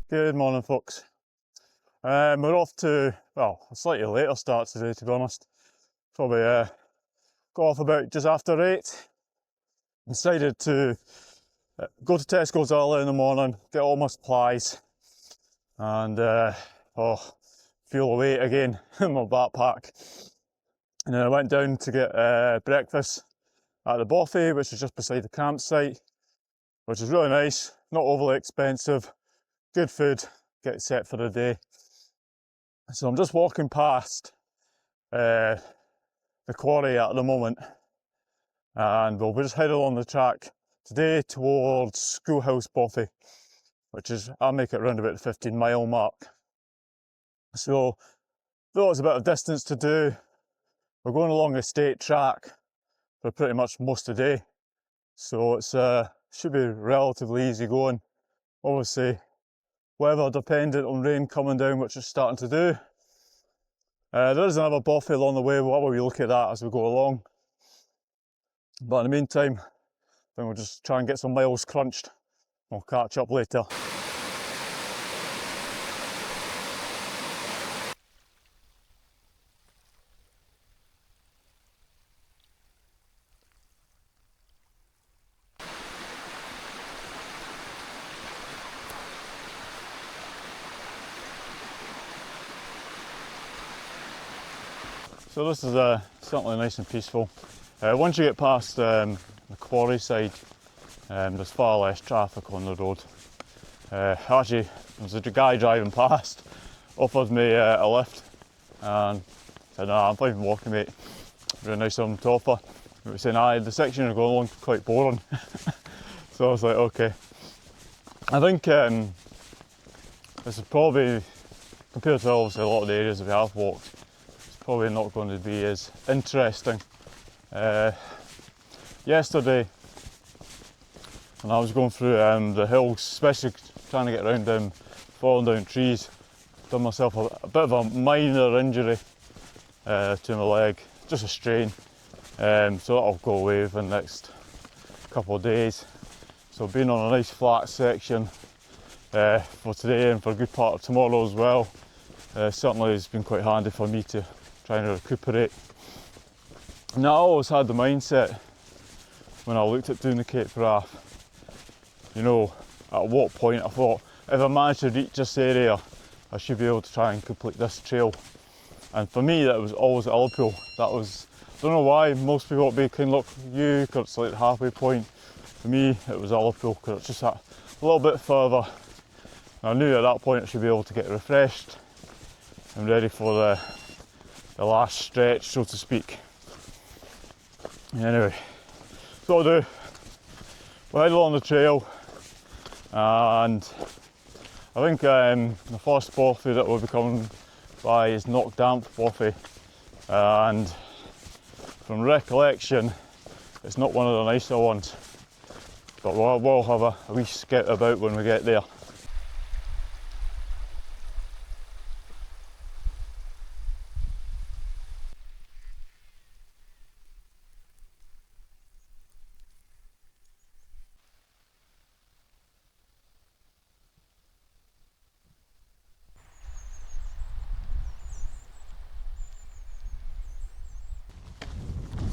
Good morning, folks. We're off to, well, a slightly later start today, to be honest. Probably got off about just after 8. Decided to go to Tesco's early in the morning, get all my supplies, and feel the weight again in my backpack. And then I went down to get breakfast at the bothy, which is just beside the campsite, which is really nice, not overly expensive, good food, get set for the day. So I'm just walking past the Coire at the moment, and we'll just head along the track today towards Schoolhouse bothy, which is, I'll make it around about the 15-mile mark. So though it's a bit of distance to do, we're going along a state track for pretty much most of the day, so it's should be relatively easy going. Obviously weather dependent on rain coming down, which is starting to do. There is another bothy along the way, we'll look at that as we go along. But in the meantime, then we'll just try and get some miles crunched. We'll catch up later. So this is certainly nice and peaceful. Once you get past the quarry side, there's far less traffic on the road. Actually, there's a guy driving past, offered me a lift, and said, "Nah, I'm fine walking, mate." Really nice of him to offer. He was saying, "Aye, the section you're going along is quite boring." So I was like, okay. I think this is probably, compared to obviously a lot of the areas we have walked, probably not going to be as interesting. Yesterday, when I was going through the hills, especially trying to get around them, falling down trees, done myself a bit of a minor injury to my leg, just a strain. So that'll go away within the next couple of days. So being on a nice flat section for today and for a good part of tomorrow as well, certainly has been quite handy for me to trying to recuperate. Now, I always had the mindset when I looked at doing the Cape Wrath, you know, at what point I thought, if I managed to reach this area, I should be able to try and complete this trail. And for me, that was always Ullapool. That was, I don't know why, most people would be Kinlochbervie because it's like the halfway point. For me, it was Ullapool because it's just a little bit further. And I knew at that point I should be able to get refreshed and ready for the last stretch, so to speak. Anyway, so what I'll do, we'll head along the trail, and I think the first bothy that we'll be coming by is Knockdamph bothy, and from recollection it's not one of the nicer ones, but we'll have a wee scout about when we get there.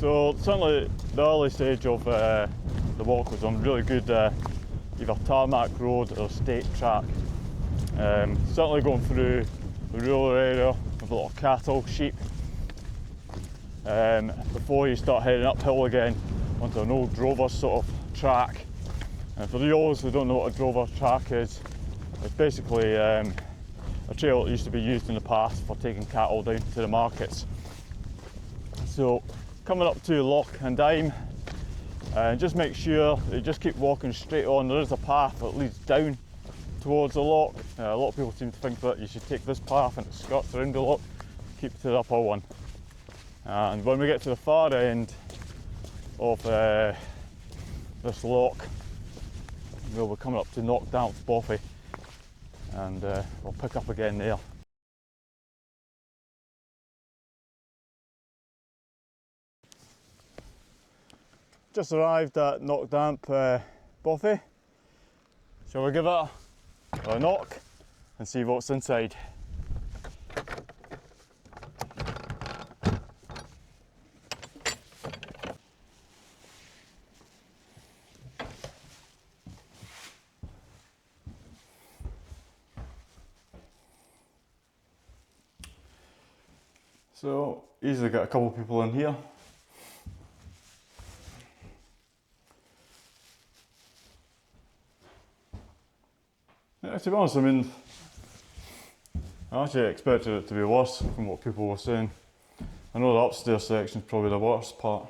So certainly the early stage of the walk was on really good either tarmac road or state track. Certainly going through the rural area with a lot of cattle, sheep, before you start heading uphill again onto an old drover sort of track. And for those who don't know what a drover track is, it's basically a trail that used to be used in the past for taking cattle down to the markets. So coming up to Loch and Dime, and just make sure that you just keep walking straight on. There is a path that leads down towards the loch. A lot of people seem to think that you should take this path and it skirts around the loch. Keep to the upper one. And when we get to the far end of this loch, we'll be coming up to Knockdamph bothy, and we'll pick up again there. Just arrived at Knockdamph bothy. Shall we give it a knock? and see what's inside. So easily got a couple of people in here. Yeah, to be honest, I mean, I actually expected it to be worse from what people were saying. I know the upstairs section is probably the worst part.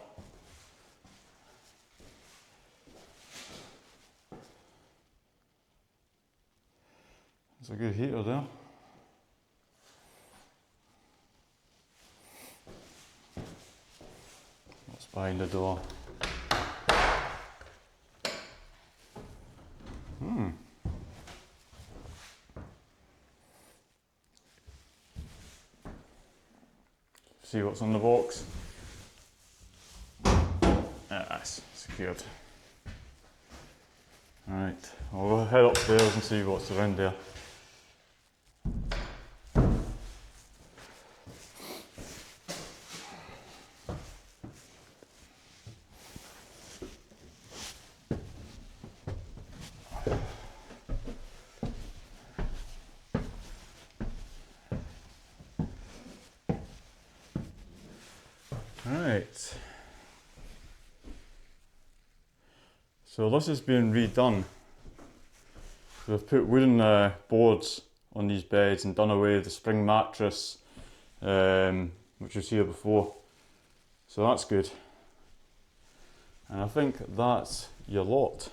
There's a good heater there. What's behind the door? See what's on the box. That's secured. Right, we'll head upstairs and see what's around there. Right, so this has been redone. They've put wooden boards on these beds and done away the spring mattress, which was here before. So that's good. And I think that's your lot.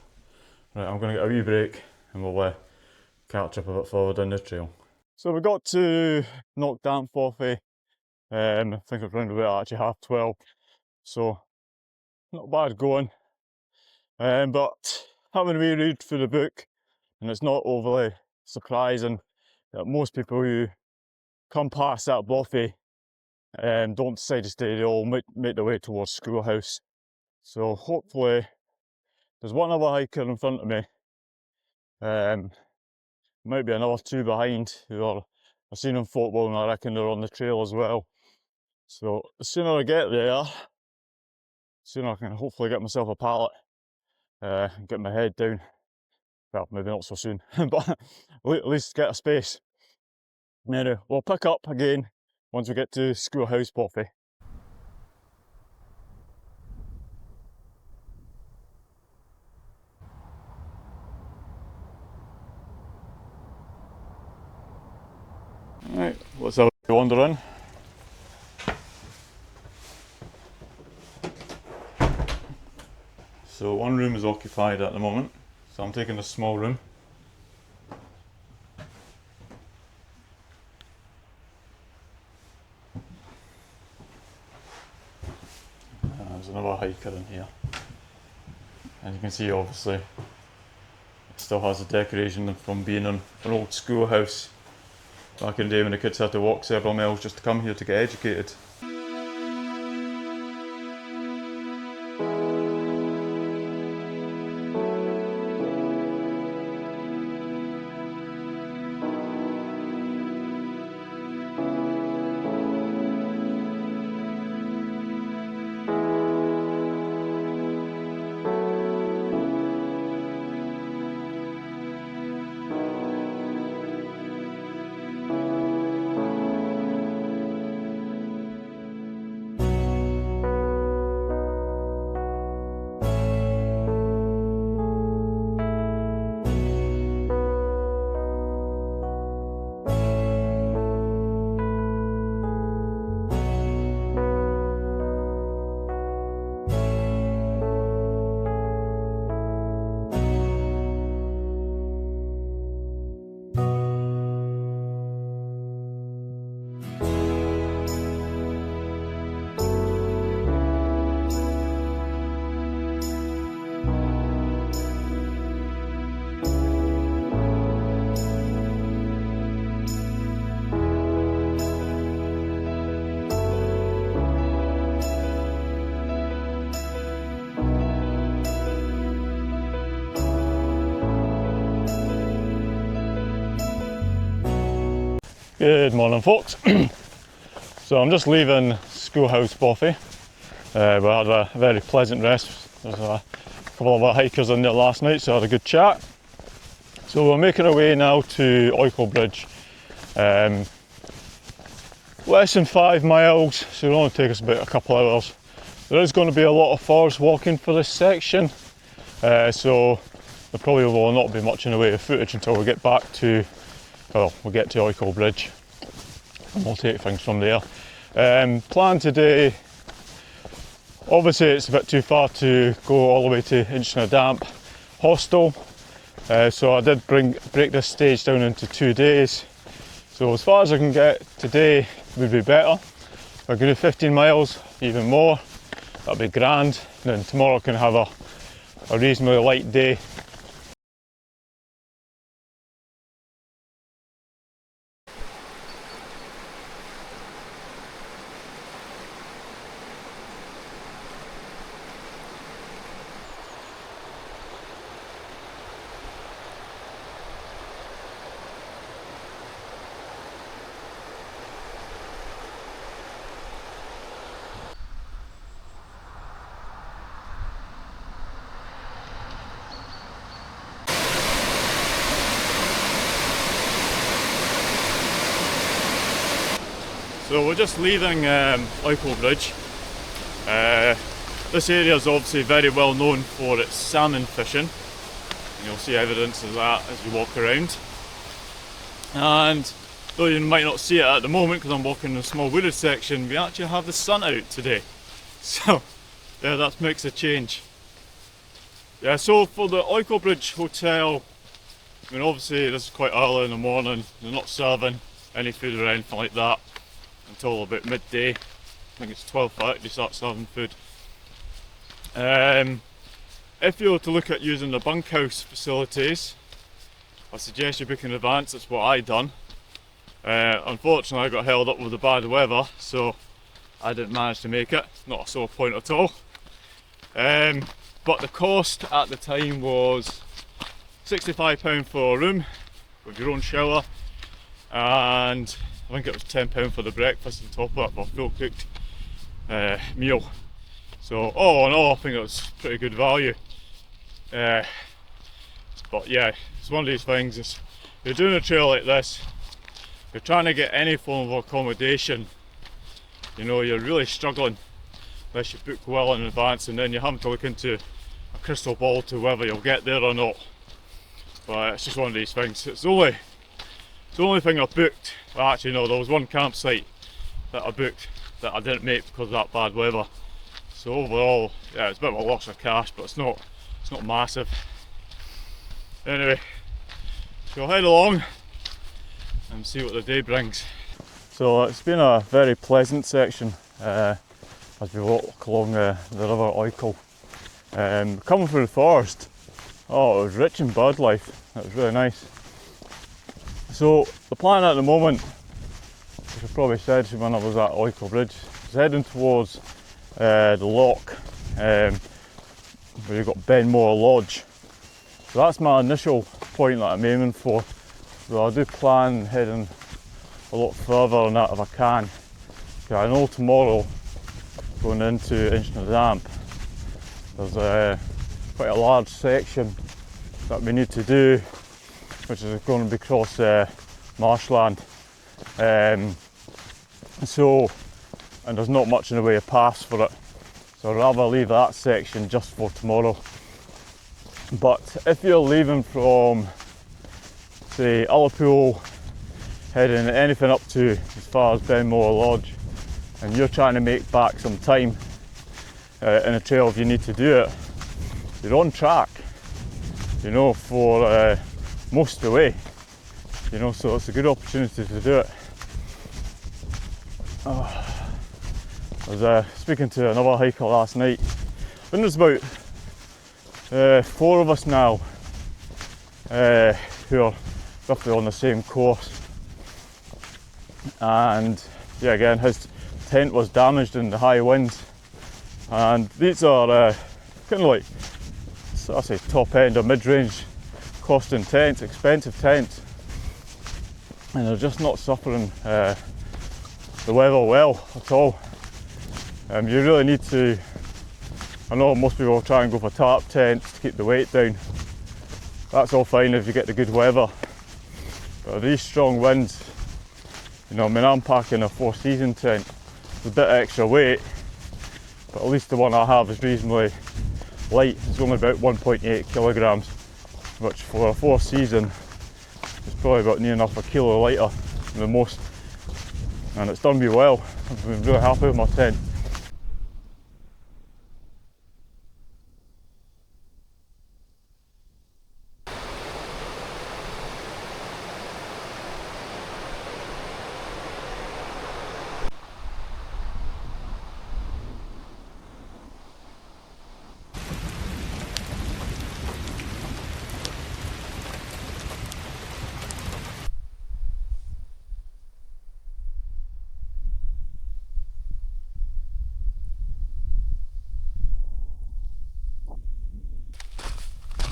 Right, I'm going to get a wee break and we'll catch up a bit further down the trail. So we got to Knockdamph bothy. I think it was around about actually 12:30. So not bad going. But having reread through the book, and it's not overly surprising that most people who come past that bothy don't decide to stay, they all make their way towards Schoolhouse. So hopefully there's one other hiker in front of me, might be another two behind who are, I've seen them football and I reckon they're on the trail as well. So the sooner I get there, the sooner I can hopefully get myself a pallet and get my head down. Well, maybe not so soon, but at least get a space. Anyway, we'll pick up again once we get to Schoolhouse bothy. Right, let's have a wander in. So one room is occupied at the moment, so I'm taking a small room. There's another hiker in here. And you can see obviously it still has the decoration from being an old schoolhouse back in the day when the kids had to walk several miles just to come here to get educated. Good morning, folks. So I'm just leaving Schoolhouse Bothy. We had a very pleasant rest. There was a couple of our hikers in there last night, so I had a good chat. So we're making our way now to Oykel Bridge. Less than 5 miles, so it'll only take us about a couple of hours. There is going to be a lot of forest walking for this section, so there probably will not be much in the way of footage until we get back to, well, we'll get to Oykel Bridge and we'll take things from there. Plan today, obviously it's a bit too far to go all the way to Inchnadamph hostel, so I did break this stage down into 2 days. So as far as I can get today would be better. If I can do 15 miles, even more, that'd be grand. And then tomorrow I can have a reasonably light day. So we're just leaving Oykel Bridge. This area is obviously very well known for its salmon fishing. And you'll see evidence of that as you walk around. And though you might not see it at the moment because I'm walking in a small wooded section, we actually have the sun out today. So yeah, that makes a change. Yeah, so for the Oykel Bridge Hotel, I mean obviously this is quite early in the morning, they're not serving any food or anything like that until about midday. I think it's 12:30 they start serving food. If you were to look at using the bunkhouse facilities, I suggest you book in advance. That's what I done. Unfortunately I got held up with the bad weather, so I didn't manage to make it. Not a sore point at all. But the cost at the time was £65 for a room with your own shower, and I think it was £10 for the breakfast on top of that for a full cooked meal. So all in all I think it was pretty good value. But yeah, it's one of these things, if you're doing a trail like this, if you're trying to get any form of accommodation, you know, you're really struggling unless you book well in advance, and then you're having to look into a crystal ball to whether you'll get there or not. But it's just one of these things. It's the only thing I booked. Well, actually no, there was one campsite that I booked that I didn't make because of that bad weather. So overall, yeah, it's a bit of a loss of cash, but it's not massive. Anyway, so I'll head along and see what the day brings. So it's been a very pleasant section as we walk along the river Oykel. Coming through the forest, oh, it was rich in bird life. It was really nice. So the plan at the moment, which I probably said when I was at Oykel Bridge, is heading towards the Loch, where you've got Benmore Lodge. So that's my initial point that I'm aiming for. So I do plan heading a lot further than that if I can. I know tomorrow, going into Inchnadamph, there's quite a large section that we need to do, which is going to be across marshland. And there's not much in the way of paths for it, so I'd rather leave that section just for tomorrow. But if you're leaving from, say, Ullapool, heading anything up to as far as Benmore Lodge, and you're trying to make back some time in a trail if you need to do it, you're on track, you know, for most of the way, you know, so it's a good opportunity to do it. I was speaking to another hiker last night, and there's about 4 of us now who are roughly on the same course. And yeah, again, his tent was damaged in the high winds, and these are kind of like, so I say top end or mid-range costing tents, expensive tents. and they're just not suffering the weather well at all. You really need to, I know most people try and go for tarp tents to keep the weight down. That's all fine if you get the good weather, but these strong winds, you know, I mean, I'm packing a 4-season tent, it's a bit extra weight, but at least the one I have is reasonably light. It's only about 1.8 kilograms, which for a 4-season is probably about near enough a kilo lighter than the most, and it's done me well. I've been really happy with my tent.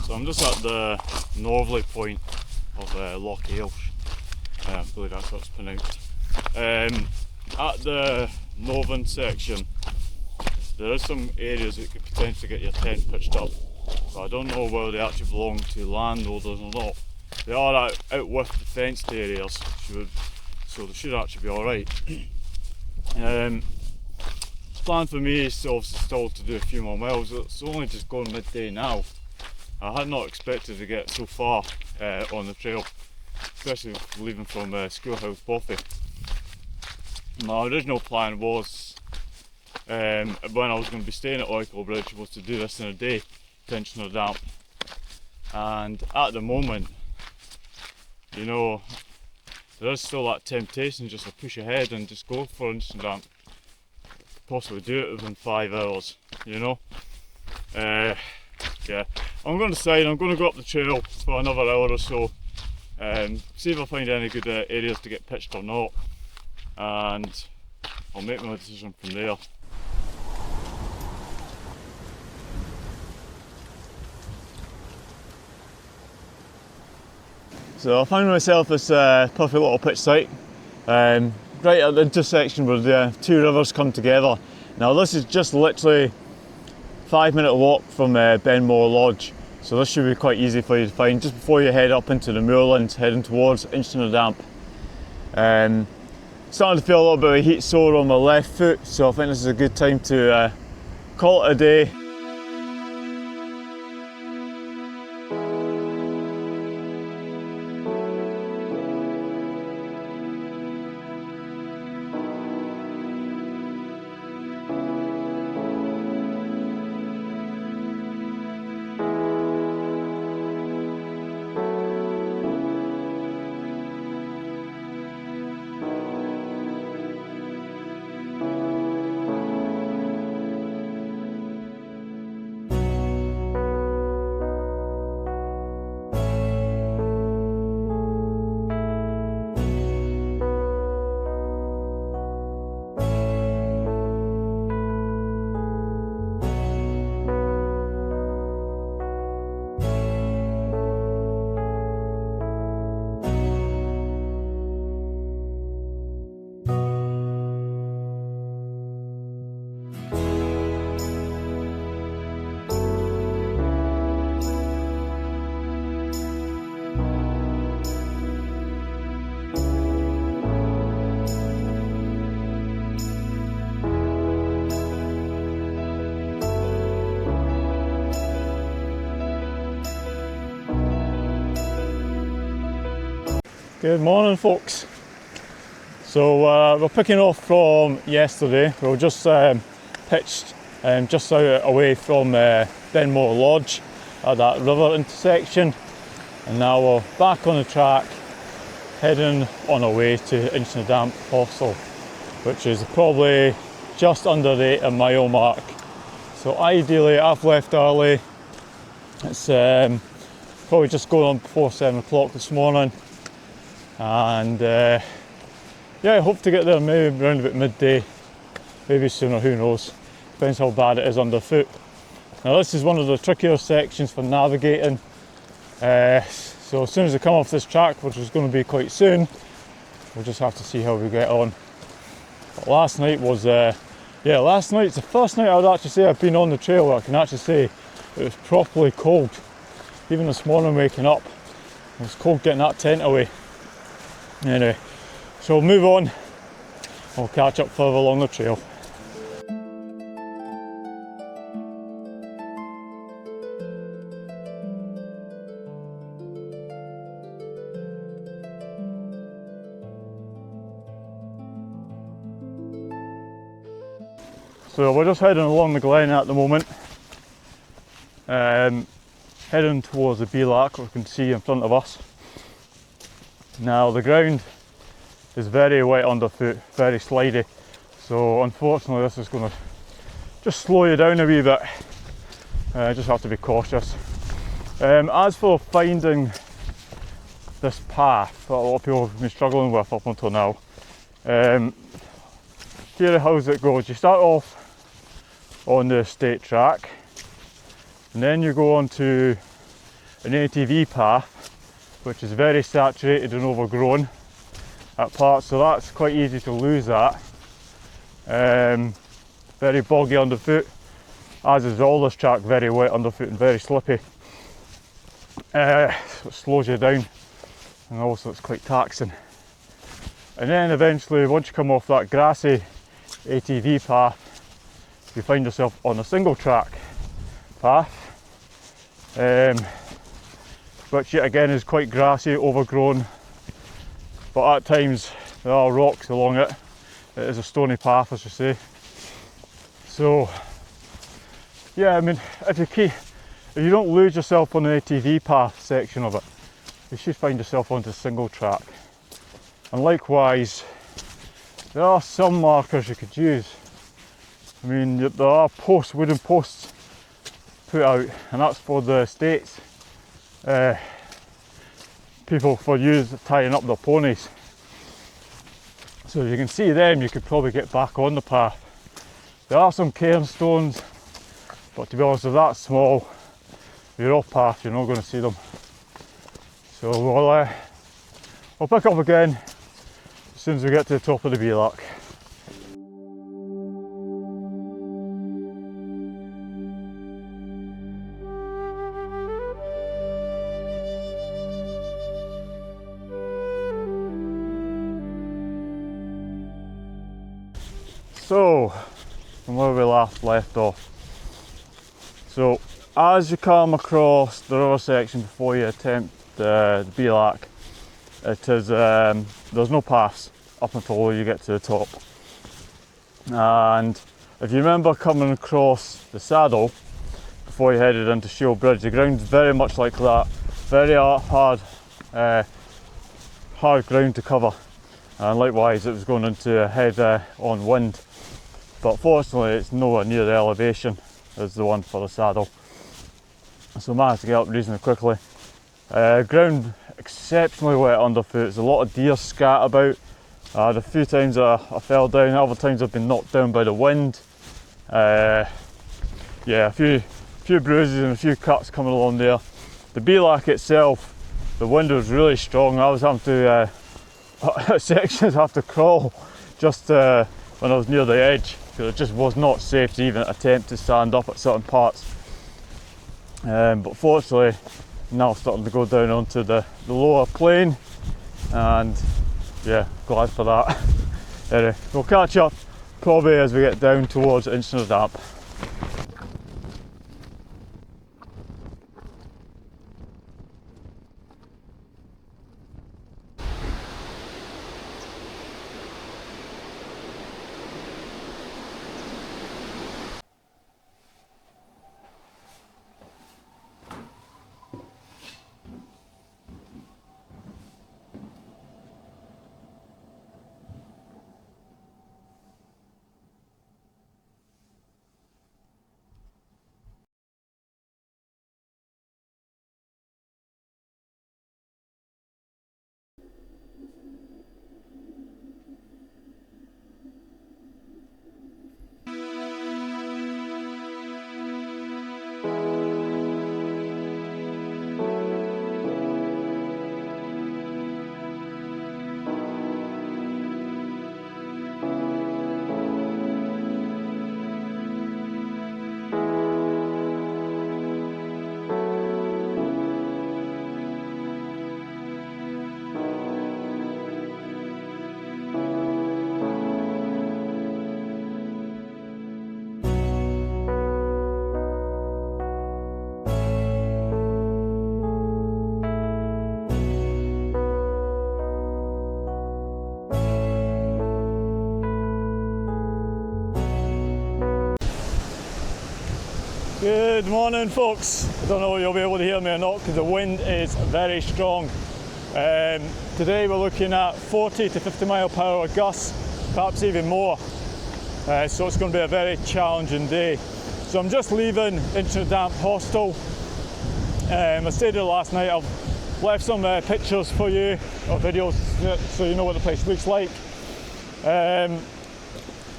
So I'm just at the northerly point of Loch. I believe that's what it's pronounced. At the northern section, there is some areas that could potentially get your tent pitched up, but I don't know whether they actually belong to landowners or not. They are out with the fenced areas, so they should actually be alright. The plan for me is obviously still to do a few more miles. It's only just gone midday now. I had not expected to get so far on the trail, especially leaving from Schoolhouse Bothy. My original plan was, when I was going to be staying at Oykel Bridge, was to do this in a day to Inchnadamph. And at the moment, you know, there is still that temptation just to push ahead and just go for Inchnadamph. Possibly do it within 5 hours, you know. Yeah, I'm going to decide. I'm going to go up the trail for another hour or so, see if I find any good areas to get pitched or not, and I'll make my decision from there. So I found myself this perfect little pitch site, right at the intersection where the two rivers come together. Now this is just literally 5-minute walk from Benmore Lodge, so this should be quite easy for you to find just before you head up into the moorlands heading towards Inchnadamph. Starting to feel a little bit of heat sore on my left foot, so I think this is a good time to call it a day. Good morning, folks. So we're picking off from yesterday. We were just pitched just out away from Benmore Lodge at that river intersection, and now we're back on the track heading on our way to Inchnadamph Hostel, which is probably just under the 8-mile mark. So ideally I've left early. It's probably just going on before 7 o'clock this morning. And yeah, I hope to get there maybe around about midday, maybe sooner, who knows, depends how bad it is underfoot. Now this is one of the trickier sections for navigating, so as soon as I come off this track, which is going to be quite soon, we'll just have to see how we get on. But last night was, last night's the first night I would actually say I've been on the trail where I can actually say it was properly cold. Even this morning waking up, it was cold getting that tent away. Anyway, so we'll move on. We'll catch up further along the trail. So we're just heading along the glen at the moment, heading towards the Loch we can see in front of us. Now the ground is very wet underfoot, very slidey, so unfortunately this is going to just slow you down a wee bit. Just have to be cautious. As for finding this path that a lot of people have been struggling with up until now, here how it goes. You start off on the state track, and then you go on to an ATV path, which is very saturated and overgrown at parts, so that's quite easy to lose that. Very boggy underfoot, as is all this track, very wet underfoot and very slippy. So it slows you down, and also it's quite taxing. And then eventually, once you come off that grassy ATV path, you find yourself on a single track path, which yet again is quite grassy, overgrown, but at times there are rocks along it. It is a stony path, as you say. So yeah, I mean, if you don't lose yourself on the ATV path section of it, you should find yourself onto single track. And likewise, there are some markers you could use. I mean, there are posts, wooden posts put out, and that's for the estates. People for use tying up their ponies. So if you can see them, you could probably get back on the path. There are some cairnstones, but to be honest, they're that small, you're off path, you're not going to see them. So we'll pick up again as soon as we get to the top of the Loch. So, from where we last left off. So, as you come across the river section before you attempt the Loch, it is there's no paths up until you get to the top. And if you remember coming across the saddle before you headed into Oykel Bridge, the ground's very much like that. Very hard ground to cover. And likewise, it was going into a head-on wind. But fortunately, it's nowhere near the elevation as the one for the saddle. So I managed to get up reasonably quickly. Ground exceptionally wet underfoot. There's a lot of deer scat about. A few times I fell down, other times I've been knocked down by the wind. Yeah, a few bruises and a few cuts coming along there. The Loch itself, the wind was really strong. I was having to, sections have to crawl just when I was near the edge, because it just was not safe to even attempt to stand up at certain parts. But fortunately, now starting to go down onto the lower plane, and yeah, glad for that. Anyway, we'll catch up probably as we get down towards Inchnadamph. Good morning, folks. I don't know if you'll be able to hear me or not because the wind is very strong. Today we're looking at 40 to 50 mile per hour gusts, perhaps even more. So it's going to be a very challenging day. So I'm just leaving Inchnadamph hostel. I stayed there last night. I've left some pictures for you, or videos, so you know what the place looks like.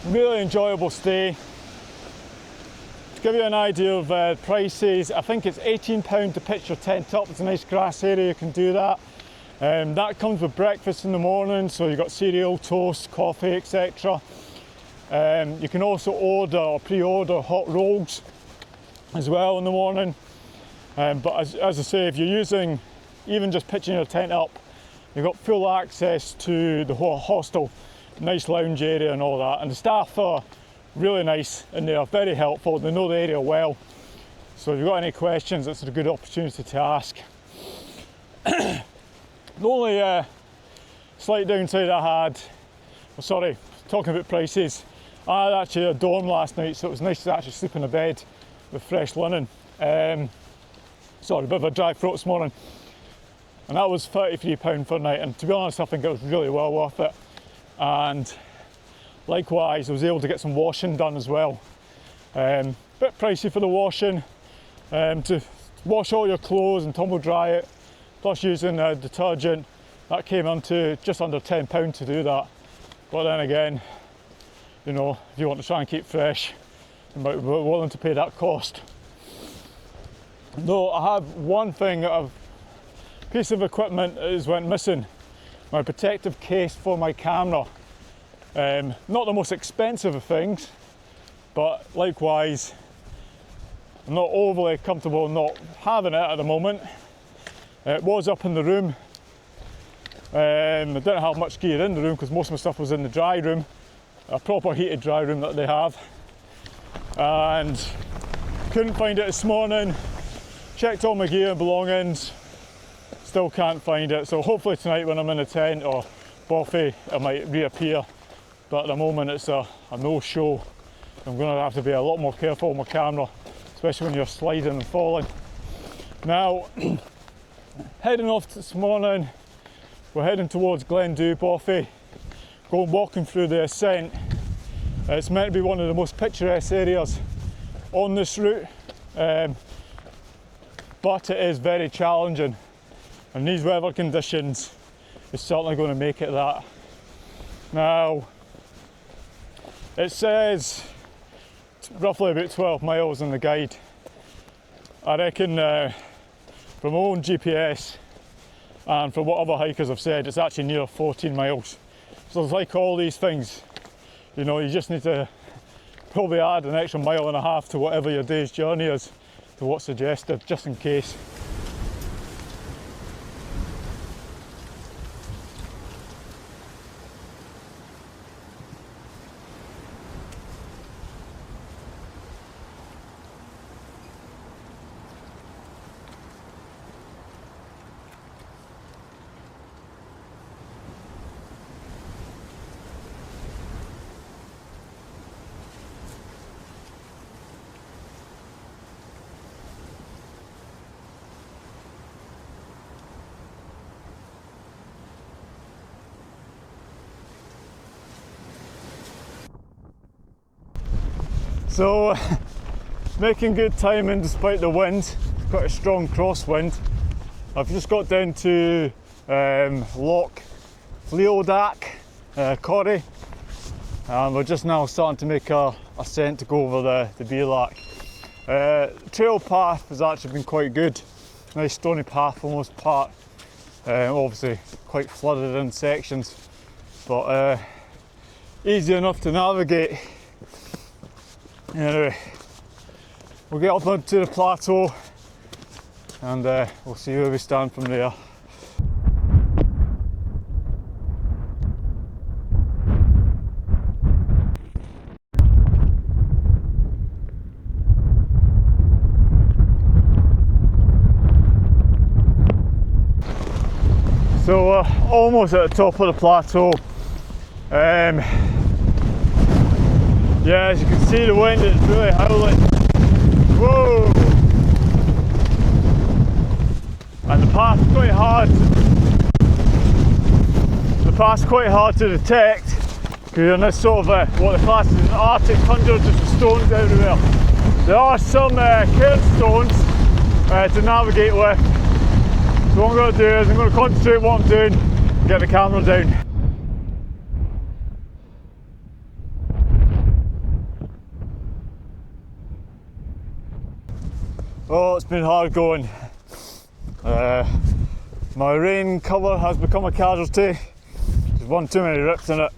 Really enjoyable stay. To give you an idea of prices, I think it's £18 to pitch your tent up. It's a nice grass area, you can do that. That comes with breakfast in the morning, so you've got cereal, toast, coffee, etc. You can also order or pre-order hot rolls as well in the morning. But as I say, if you're using, even just pitching your tent up, you've got full access to the whole hostel, nice lounge area and all that. And the staff are really nice and they are very helpful. They know the area well. So if you've got any questions, it's a good opportunity to ask. The only slight downside I had, talking about prices, I had actually a dorm last night, so it was nice to actually sleep in a bed with fresh linen. A bit of a dry throat this morning. And that was £33 per night, and to be honest I think it was really well worth it. And likewise I was able to get some washing done as well. Bit pricey for the washing, to wash all your clothes and tumble dry it, plus using detergent, that came into just under £10 to do that. But then again, you know, if you want to try and keep fresh, you might be willing to pay that cost. Though I have one thing, a piece of equipment is went missing. My protective case for my camera. Not the most expensive of things, but likewise I'm not overly comfortable not having it at the moment. It was up in the room. I didn't have much gear in the room because most of my stuff was in the dry room, a proper heated dry room that they have, and couldn't find it this morning. Checked all my gear and belongings, still can't find it. So hopefully tonight when I'm in a tent or bothy it might reappear, but at the moment it's a no-show. I'm going to have to be a lot more careful with my camera, especially when you're sliding and falling. Now, heading off this morning, we're heading towards Glendhu bothy, walking through the ascent. It's meant to be one of the most picturesque areas on this route, but it is very challenging, and these weather conditions is certainly going to make it that. Now, it says roughly about 12 miles in the guide. I reckon from my own GPS and from what other hikers have said, it's actually near 14 miles. So it's like all these things, you know, you just need to probably add an extra mile and a half to whatever your day's journey is to what's suggested, just in case. So, making good timing despite the wind, quite a strong crosswind. I've just got down to Loch Fleodach, Coire, and we're just now starting to make our ascent to go over the Beerlach. Trail path has actually been quite good, nice stony path for most part, obviously quite flooded in sections, but easy enough to navigate. Anyway, we'll get up onto the plateau and we'll see where we stand from there. So we're almost at the top of the plateau. Yeah, as you can see, the wind is really howling. Whoa! path's quite hard. The path's quite hard to detect because you're in this sort of what the class is an arctic tundra, just stones everywhere. There are some cairn stones to navigate with. So what I'm going to do is I'm going to concentrate on what I'm doing, get the camera down. Oh, it's been hard going. My rain cover has become a casualty. There's one too many rips in it.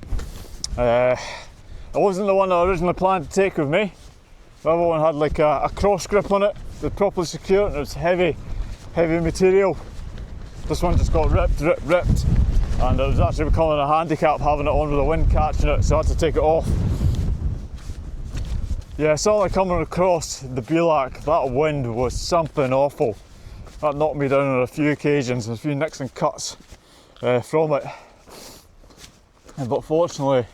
It wasn't the one I originally planned to take with me. The other one had like a cross grip on it that properly secure, and it was heavy material. This one just got ripped, and it was actually becoming a handicap having it on with the wind catching it, so I had to take it off. Yeah, certainly coming across the Bothies, that wind was something awful. That knocked me down on a few occasions, a few nicks and cuts from it. But fortunately,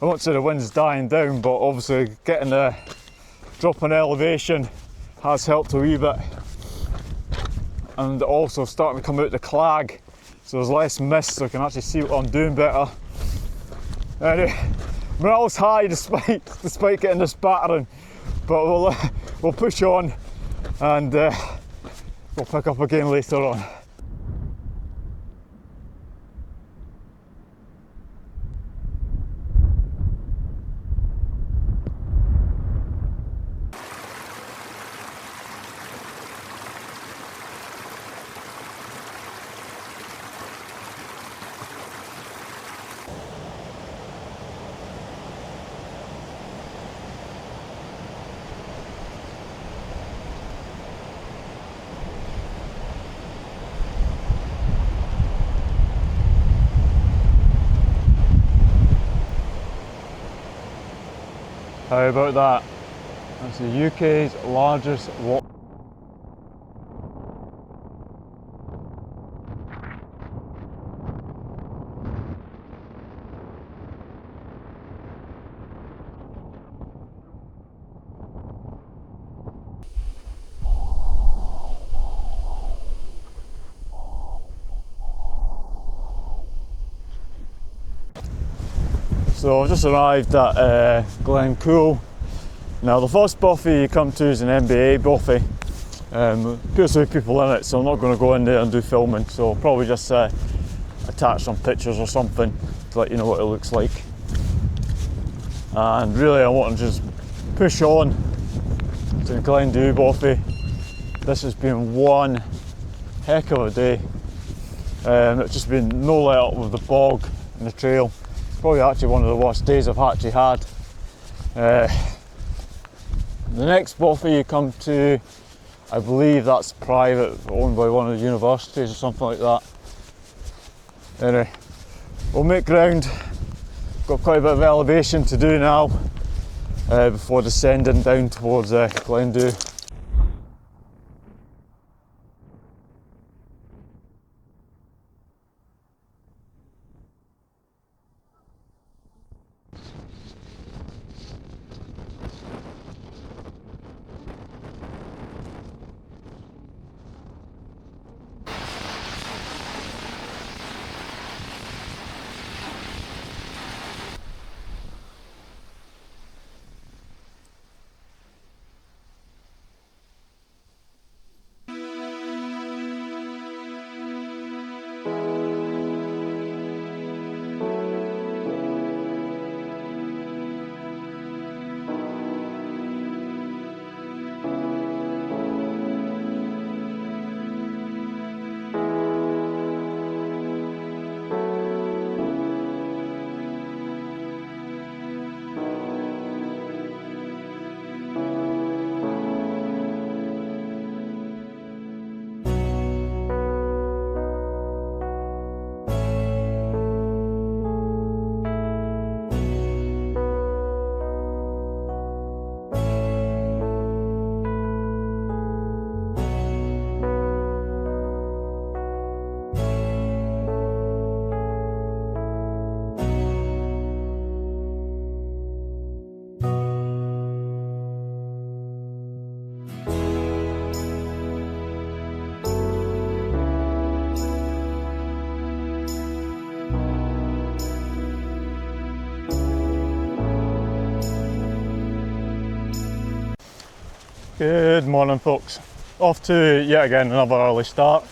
I won't say the wind's dying down, but obviously getting the drop in elevation has helped a wee bit. And also starting to come out the clag, so there's less mist, so I can actually see what I'm doing better. Anyway, morale's high despite getting this battering, but we'll push on and we'll pick up again later on. How about that? That's the UK's largest loch. So I've just arrived at Glendhu. Now the first bothy you come to is an NBA bothy. There's a few people in it, so I'm not going to go in there and do filming, so I'll probably just attach some pictures or something to let you know what it looks like. And really I want to just push on to the Glendhu bothy. This has been one heck of a day. It's just been no let up with the bog and the trail. Probably actually one of the worst days I've actually had. The next bothy you come to, I believe that's private, owned by one of the universities or something like that. Anyway, we'll make ground. Got quite a bit of elevation to do now before descending down towards Glendhu. Good morning folks, off to yet again another early start.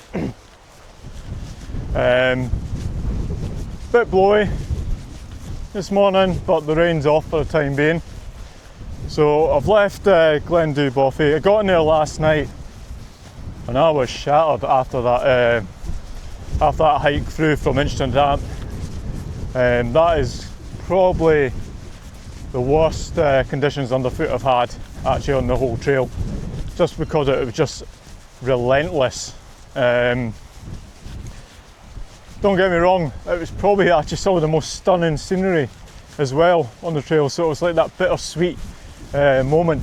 Bit blowy this morning, but the rain's off for the time being. So I've left Glendhu bothy. I got in there last night and I was shattered after that hike through from Inchnadamph. That is probably the worst conditions underfoot I've had actually on the whole trail, just because it was just relentless. Don't get me wrong, it was probably actually some of the most stunning scenery as well on the trail, so it was like that bittersweet moment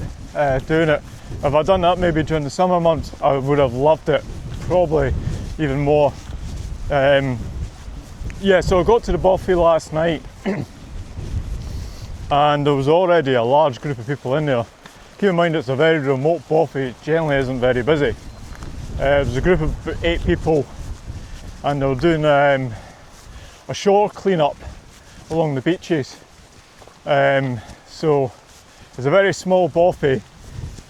doing it. If I'd done that maybe during the summer months, I would have loved it probably even more. Yeah, so I got to the bothy last night and there was already a large group of people in there. Keep in mind it's a very remote bothy, it generally isn't very busy. There's a group of 8 people and they were doing a shore clean-up along the beaches. So it's a very small bothy,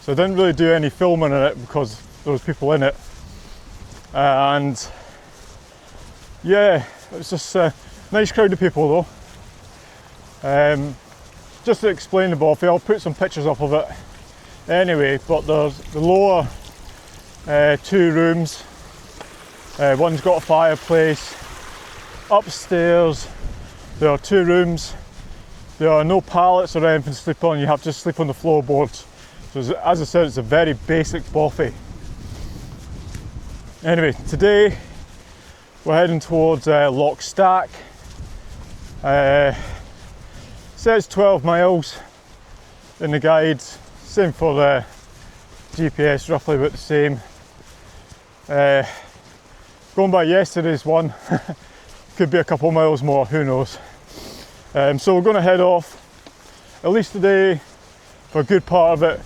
so I didn't really do any filming in it because there was people in it. And yeah, it was just a nice crowd of people though. Just to explain the bothy, I'll put some pictures up of it anyway, but there's the lower 2 rooms. One's got a fireplace. Upstairs there are 2 rooms. There are no pallets or anything to sleep on, you have to sleep on the floorboards. So as I said, it's a very basic bothy. Anyway, today we're heading towards Loch Stack. Says 12 miles in the guides, same for the GPS, roughly about the same. Going by yesterday's one, could be a couple miles more, who knows. So we're going to head off, at least today, for a good part of it.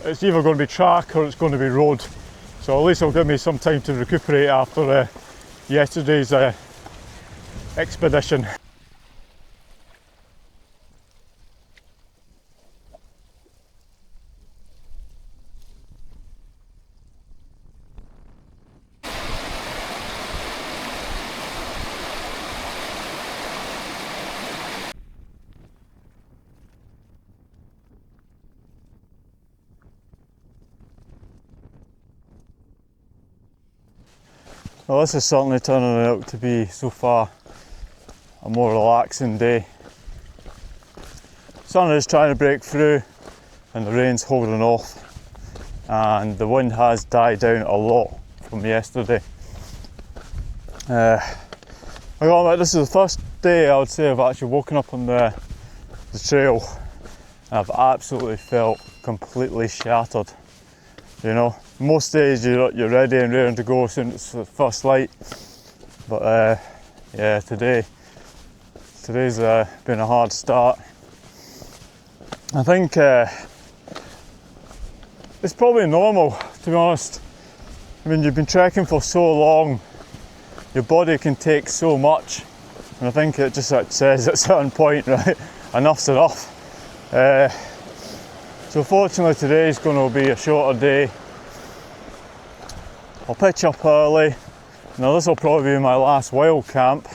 It's either going to be track or it's going to be road. So at least it'll give me some time to recuperate after yesterday's expedition. Well, this is certainly turning out to be, so far, a more relaxing day. Sun is trying to break through and the rain's holding off, and the wind has died down a lot from yesterday. I gotta admit, this is the first day I would say I've actually woken up on the trail and I've absolutely felt completely shattered. You know, most days you're ready and raring to go as soon as it's the first light, but yeah, today's been a hard start. I think it's probably normal, to be honest. I mean, you've been trekking for so long, your body can take so much, and I think it just says at a certain point, right, enough's enough. So fortunately today's going to be a shorter day. I'll pitch up early. Now this will probably be my last wild camp.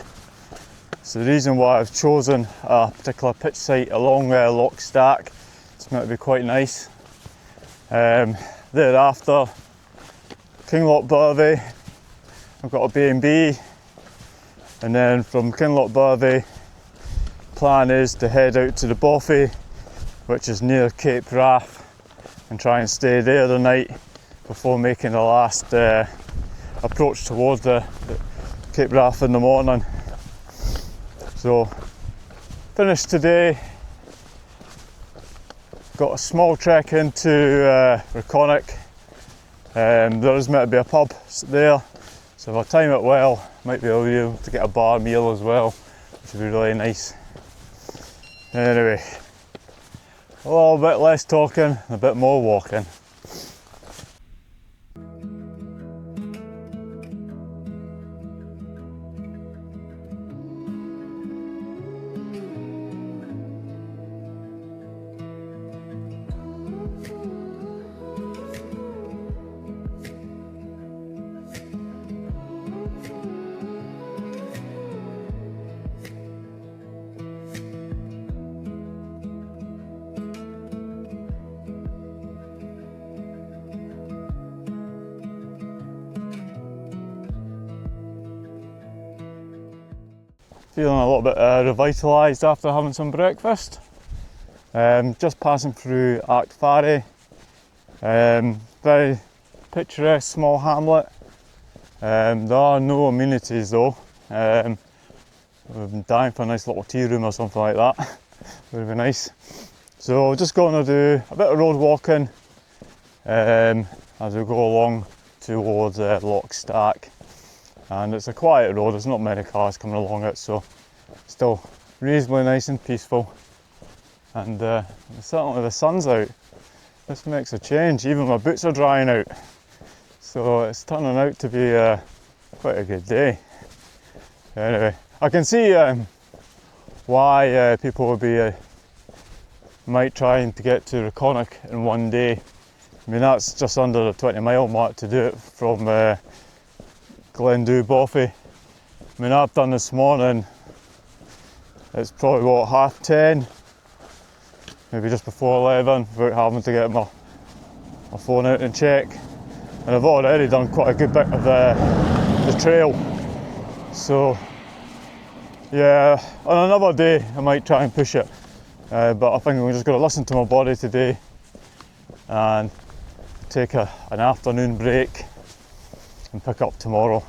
It's the reason why I've chosen a particular pitch site along Loch Stack. It's meant to be quite nice. Thereafter, Kinlochbervie, I've got a B&B, and then from Kinlochbervie, plan is to head out to the bothy, which is near Cape Wrath, and try and stay there the night before making the last approach towards the Cape Wrath in the morning. So, finished today. Got a small trek into Reconic. There is meant to be a pub there, so if I time it well, might be able to get a bar meal as well, which would be really nice. Anyway, a little bit less talking, a bit more walking. feeling a little bit revitalised after having some breakfast. Just passing through Achfarry. Very picturesque small hamlet. There are no amenities though. We've been dying for a nice little tea room or something like that. Would be nice. So just going to do a bit of road walking as we go along towards Loch Stack. And it's a quiet road, there's not many cars coming along it, so still reasonably nice and peaceful. And certainly the sun's out. This makes a change, even my boots are drying out. So it's turning out to be quite a good day. Anyway, I can see why people would be might trying to get to Reconic in one day. I mean, that's just under the 20-mile mark to do it from Glendhu, bothy. I mean, I've done this morning, it's probably what, 10:30, maybe just before 11, without having to get my phone out and check. And I've already done quite a good bit of the trail. So yeah, on another day I might try and push it. But I think I'm just going to listen to my body today and take an afternoon break and pick up tomorrow.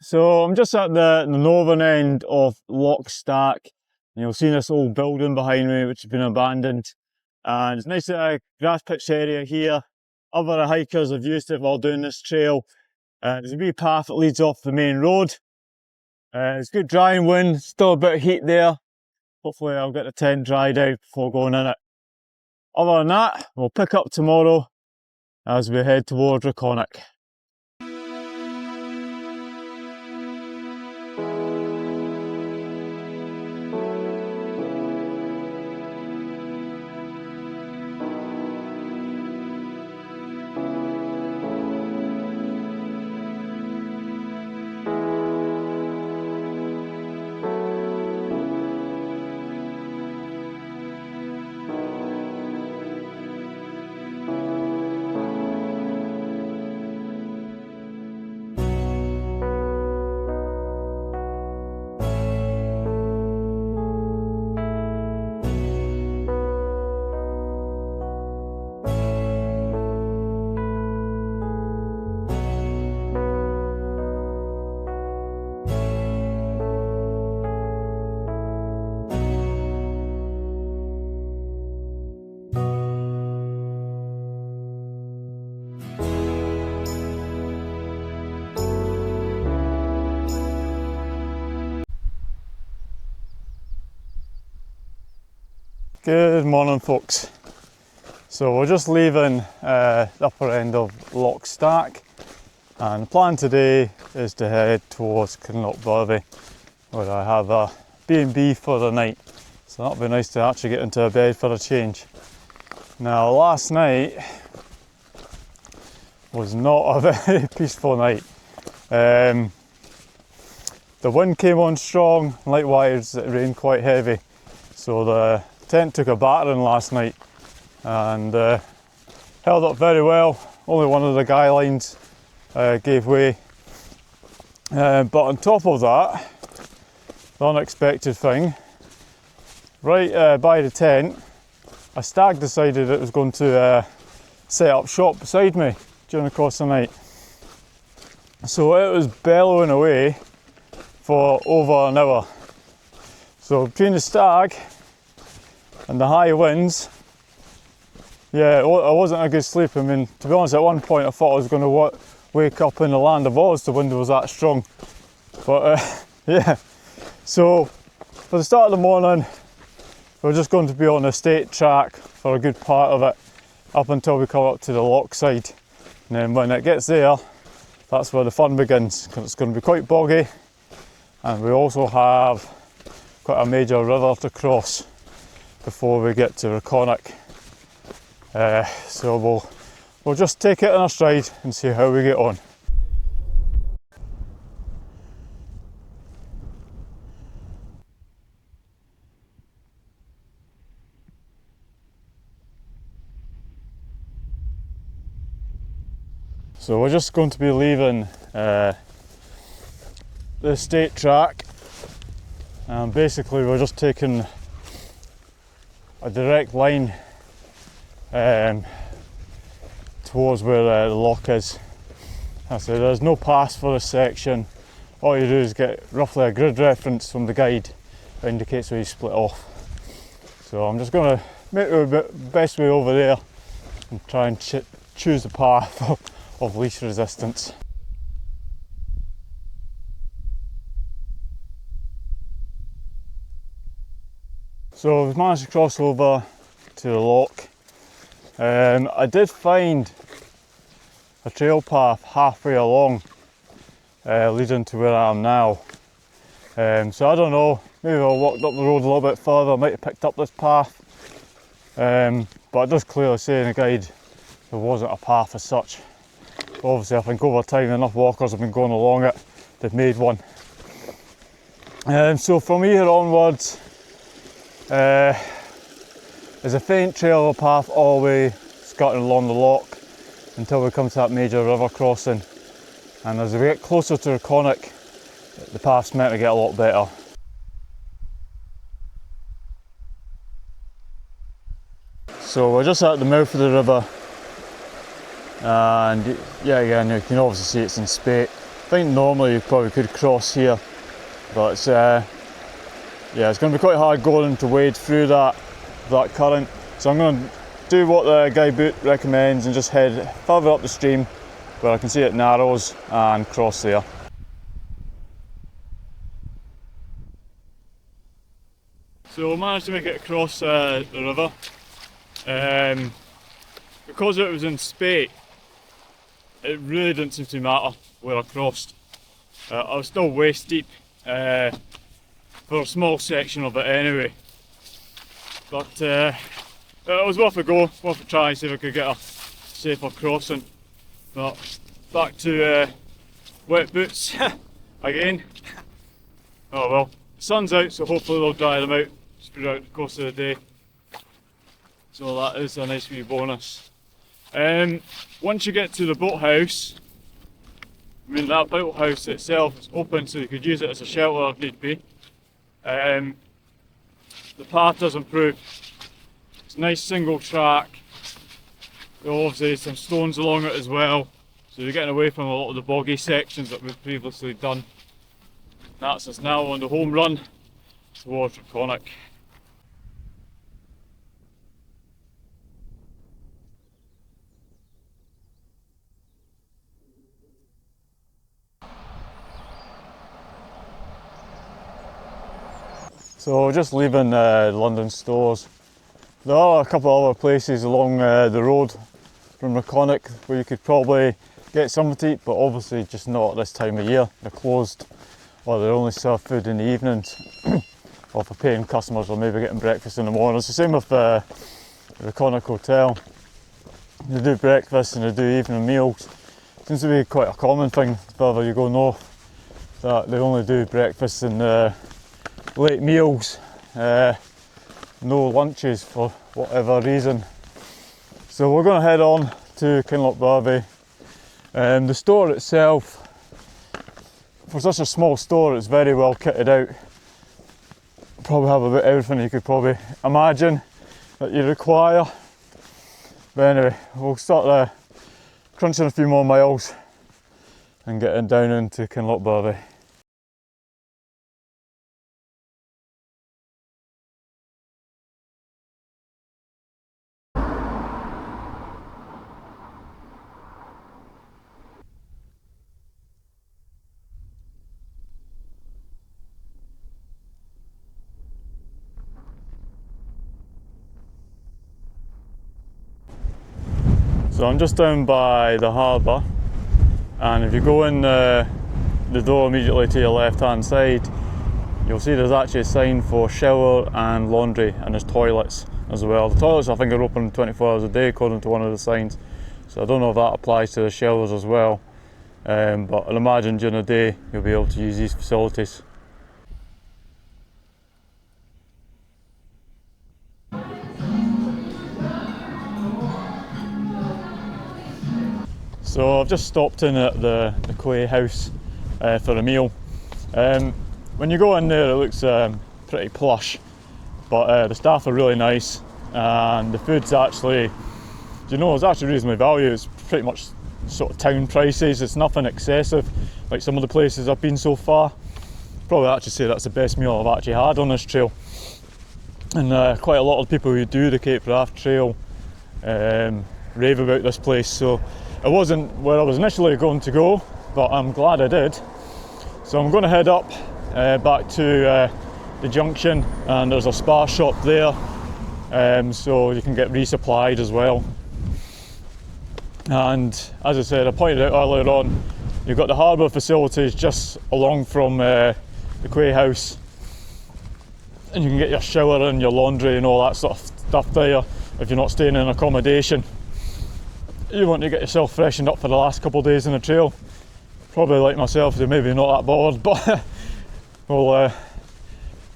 So I'm just at the northern end of Loch Stack. You'll see this old building behind me which has been abandoned. And it's a nice grass pitch area here. Other hikers have used it while doing this trail. There's a wee path that leads off the main road. It's good drying wind, still a bit of heat there. Hopefully I'll get the tent dried out before going in it. Other than that, we'll pick up tomorrow as we head towards Reconic. Good morning folks. So we're just leaving the upper end of Loch Stack, and the plan today is to head towards Kinlochbervie where I have a B&B for the night. So that'll be nice to actually get into a bed for a change. Now last night was not a very peaceful night. The wind came on strong, likewise it rained quite heavy. So the tent took a battering last night and held up very well. Only one of the guy lines gave way. But on top of that, the unexpected thing, right by the tent, a stag decided it was going to set up shop beside me during the course of the night. So it was bellowing away for over an hour. So between the stag and the high winds, yeah, it wasn't a good sleep. I mean, to be honest, at one point I thought I was going to wake up in the land of Oz, the wind was that strong. But yeah, so for the start of the morning, we're just going to be on the state track for a good part of it, up until we come up to the loch side. And then when it gets there, that's where the fun begins, because it's going to be quite boggy, and we also have quite a major river to cross before we get to Reconic. So we'll just take it in our stride and see how we get on. So we're just going to be leaving the state track, and basically we're just taking a direct line towards where the loch is. I said there's no pass for this section. All you do is get roughly a grid reference from the guide that indicates where you split off. So I'm just going to make the best way over there and try and choose the path of least resistance. So we've managed to cross over to the loch. I did find a trail path halfway along, leading to where I am now. So I don't know, maybe I walked up the road a little bit further, I might have picked up this path. But it does clearly say in the guide there wasn't a path as such. Obviously I think over time enough walkers have been going along it, they've made one. So from here onwards, there's a faint trail of path all the way skirting along the loch until we come to that major river crossing. And as we get closer to Connacht, the path's meant to get a lot better. So we're just at the mouth of the river, and yeah, again you can obviously see it's in spate. I think normally you probably could cross here, but it's yeah, it's going to be quite hard going to wade through that current. So I'm going to do what the guidebook recommends and just head further up the stream where I can see it narrows and cross there. So I managed to make it across the river. Because it was in spate, it really didn't seem to matter where I crossed. I was still waist deep for a small section of it anyway. But it was worth a go, worth a try, see if I could get a safer crossing. But back to wet boots again. Oh well, the sun's out, so hopefully they'll dry them out throughout the course of the day. So that is a nice wee bonus. Once you get to the boathouse, I mean that boathouse itself is open so you could use it as a shelter if need be. The path does improve. It's a nice single track. There are obviously some stones along it as well, so you're getting away from a lot of the boggy sections that we've previously done. That's us now on the home run towards Connacht. So just leaving London stores. There are a couple of other places along the road from Connacht where you could probably get something to eat, but obviously just not at this time of year. They're closed, or they only serve food in the evenings. Or for paying customers, or maybe getting breakfast in the morning. It's the same with the Connacht Hotel. They do breakfast and they do evening meals. It seems to be quite a common thing further you go north, that they only do breakfast and late meals, no lunches for whatever reason. So we're going to head on to Kinlochbervie. The store itself, for such a small store, it's very well kitted out. Probably have about everything you could probably imagine that you require. But anyway, we'll start crunching a few more miles and getting down into Kinlochbervie. So I'm just down by the harbour, and if you go in the door immediately to your left hand side, you'll see there's actually a sign for shower and laundry, and there's toilets as well. The toilets I think are open 24 hours a day according to one of the signs, so I don't know if that applies to the showers as well, but I'd imagine during the day you'll be able to use these facilities. So I've just stopped in at the Coire house for a meal. When you go in there, it looks pretty plush, but the staff are really nice, and the food's actually, it's actually reasonably valued. It's pretty much sort of town prices. It's nothing excessive like some of the places I've been so far. Probably actually say that's the best meal I've actually had on this trail. And quite a lot of people who do the Cape Wrath Trail rave about this place. So it wasn't where I was initially going to go, but I'm glad I did. So I'm going to head up back to the junction, and there's a spa shop there, so you can get resupplied as well. And as I said, I pointed out earlier on, you've got the harbour facilities just along from the schoolhouse, and you can get your shower and your laundry and all that sort of stuff there if you're not staying in accommodation. You want to get yourself freshened up for the last couple of days on the trail. Probably like myself, they're maybe not that bothered, but well,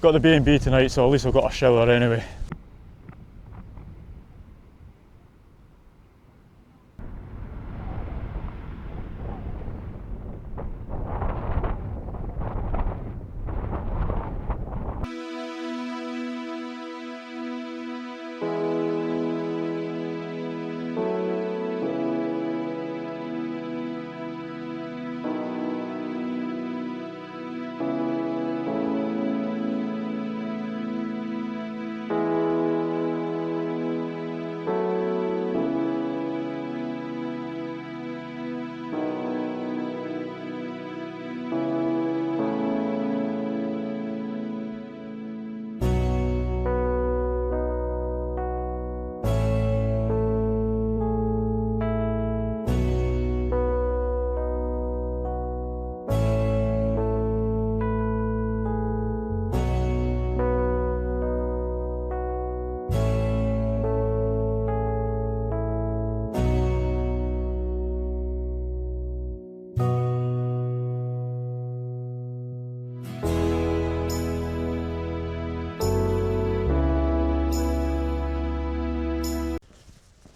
got the B&B tonight, so at least I've got a shower anyway.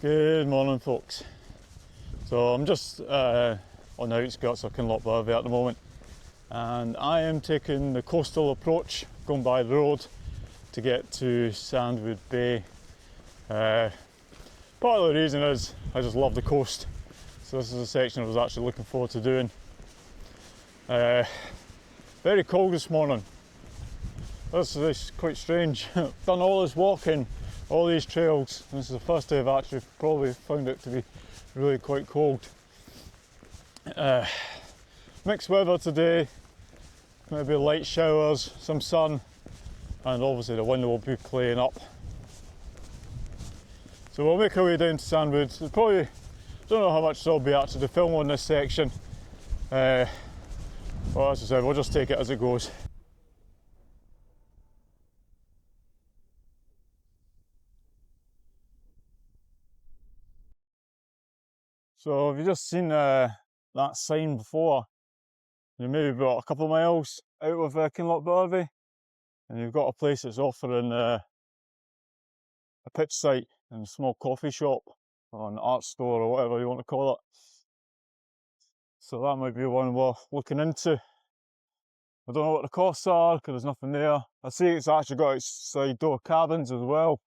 Good morning, folks. So I'm just on the outskirts of Kinlochbervie at the moment, and I am taking the coastal approach, going by the road to get to Sandwood Bay. Part of the reason is I just love the coast, so this is a section I was actually looking forward to doing. Very cold this morning. This is quite strange. I've done all this walking, all these trails, and this is the first day I've actually probably found it to be really quite cold. Mixed weather today, maybe light showers, some sun, and obviously the wind will be playing up. So we'll make our way down to Sandwood. Probably don't know how much there'll be actually to film on this section. Well, as I said, we'll just take it as it goes. So have you just seen that sign before? You maybe about a couple of miles out of Kinlochbervie, and you've got a place that's offering a pitch site and a small coffee shop or an art store or whatever you want to call it. So that might be one we're looking into. I don't know what the costs are because there's nothing there. I see it's actually got outside door cabins as well,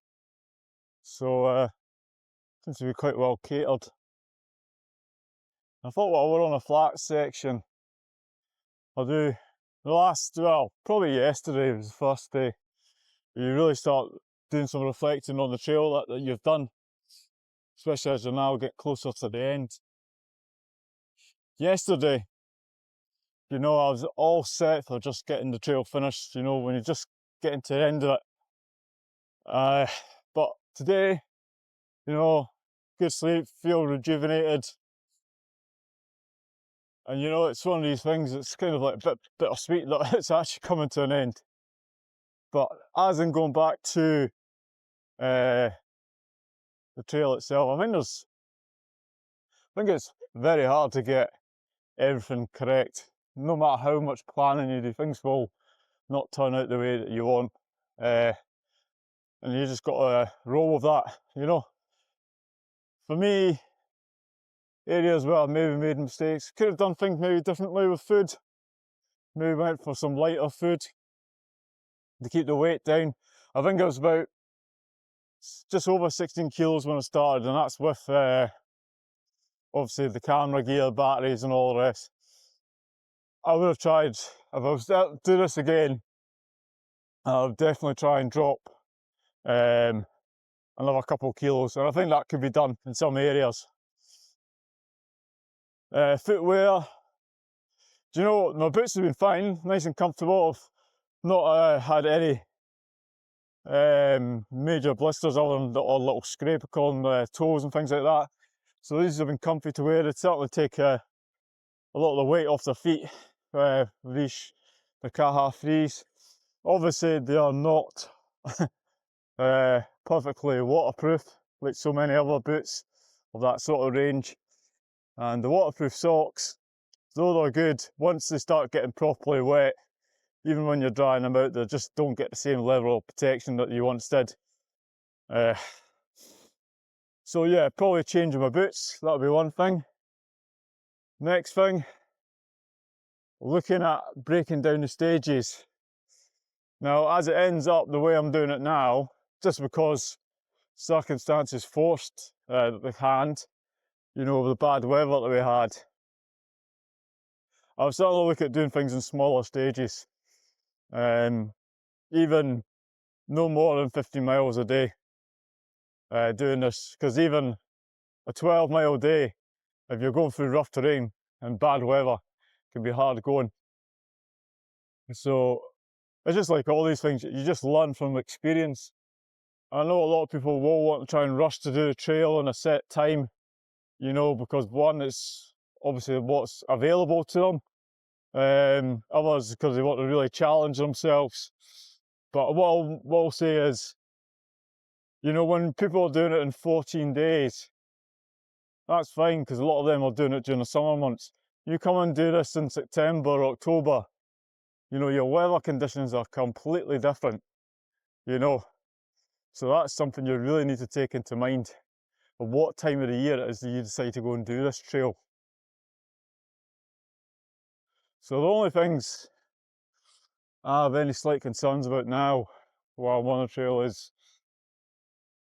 so seems to be quite well catered. I thought while we're on a flat section, I'll do probably yesterday was the first day you really start doing some reflecting on the trail that you've done, especially as you now get closer to the end. Yesterday, I was all set for just getting the trail finished, when you're just getting to the end of it. But today, good sleep, feel rejuvenated. And it's one of these things that's kind of like a bit bittersweet that it's actually coming to an end. But as I'm going back to the trail itself, I think it's very hard to get everything correct. No matter how much planning you do, things will not turn out the way that you want. And you just got to roll with that, For me, areas where I've maybe made mistakes, could have done things maybe differently with food. maybe went for some lighter food to keep the weight down. I think it was about just over 16 kilos when I started, and that's with obviously the camera gear, batteries and all the rest. I would have tried, if I was to do this again, I would definitely try and drop another couple of kilos, and I think that could be done in some areas. Footwear, do you know, my boots have been fine, nice and comfortable. I've not had any major blisters other than the odd little scrape on the toes and things like that. So these have been comfy to wear. They certainly take a lot of the weight off the feet. These, the Caha 3s. Obviously they are not perfectly waterproof like so many other boots of that sort of range. And the waterproof socks, though they're good, once they start getting properly wet, even when you're drying them out, they just don't get the same level of protection that you once did. So yeah, probably changing my boots, that'll be one thing. Next thing, looking at breaking down the stages. Now, as it ends up the way I'm doing it now, just because circumstances forced the hand, you know, the bad weather that we had, I was starting to look at doing things in smaller stages. Even no more than 50 miles a day doing this, because even a 12-mile day, if you're going through rough terrain and bad weather, can be hard going. So it's just like all these things, you just learn from experience. I know a lot of people will want to try and rush to do the trail in a set time, you know, because one, it's obviously what's available to them. Others because they want to really challenge themselves. But what I will say is, you know, when people are doing it in 14 days, that's fine, because a lot of them are doing it during the summer months. You come and do this in September, October, you know, your weather conditions are completely different, you know. So that's something you really need to take into mind, of what time of the year it is that you decide to go and do this trail. So the only things I have any slight concerns about now while I'm on the trail is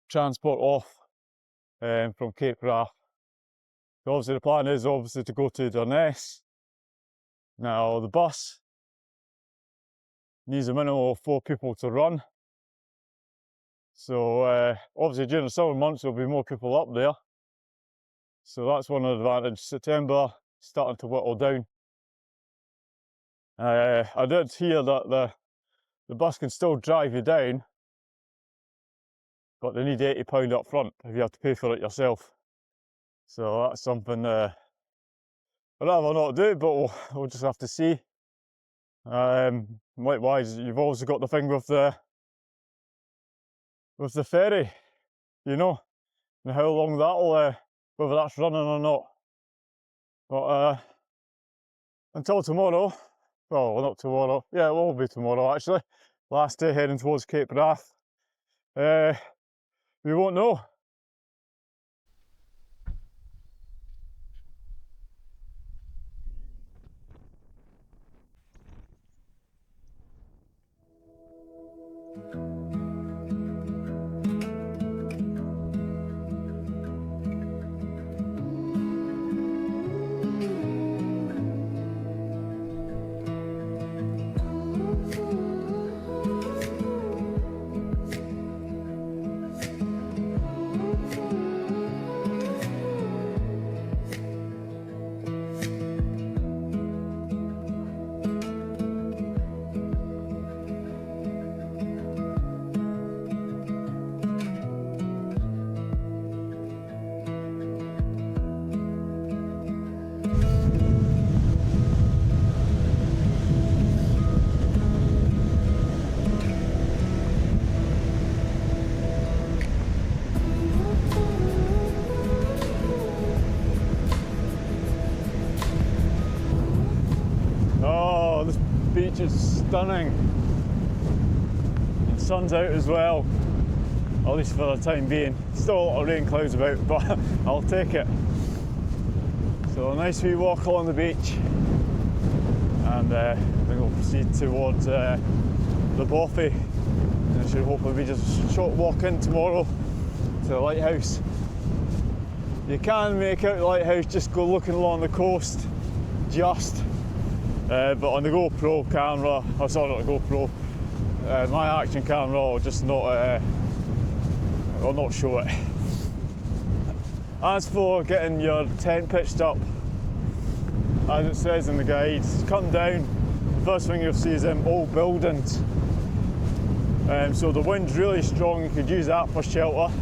transport off from Cape Wrath. Obviously the plan is obviously to go to Durness. Now the bus needs a minimum of 4 people to run. So obviously during the summer months there'll be more people up there. So that's one of the advantages. September starting to whittle down. I did hear that the bus can still drive you down, but they need £80 up front if you have to pay for it yourself. So that's something I'd rather not do, but we'll just have to see. Likewise, you've also got the thing with the ferry, you know, and how long that'll, whether that's running or not. But until tomorrow, well, not tomorrow, yeah, it will be tomorrow actually, last day heading towards Cape Wrath, we won't know. Beach is stunning. The sun's out as well, at least for the time being. Still a lot of rain clouds about, but I'll take it. So a nice wee walk along the beach, and think we'll proceed towards the bothy, and it should hopefully be just a short walk in tomorrow to the lighthouse. You can make out the lighthouse just go looking along the coast, just. But on the GoPro camera, oh sorry, not the GoPro, my action camera will just not, will not show it. As for getting your tent pitched up, as it says in the guide, come down, the first thing you'll see is them old buildings. So the wind's really strong, you could use that for shelter.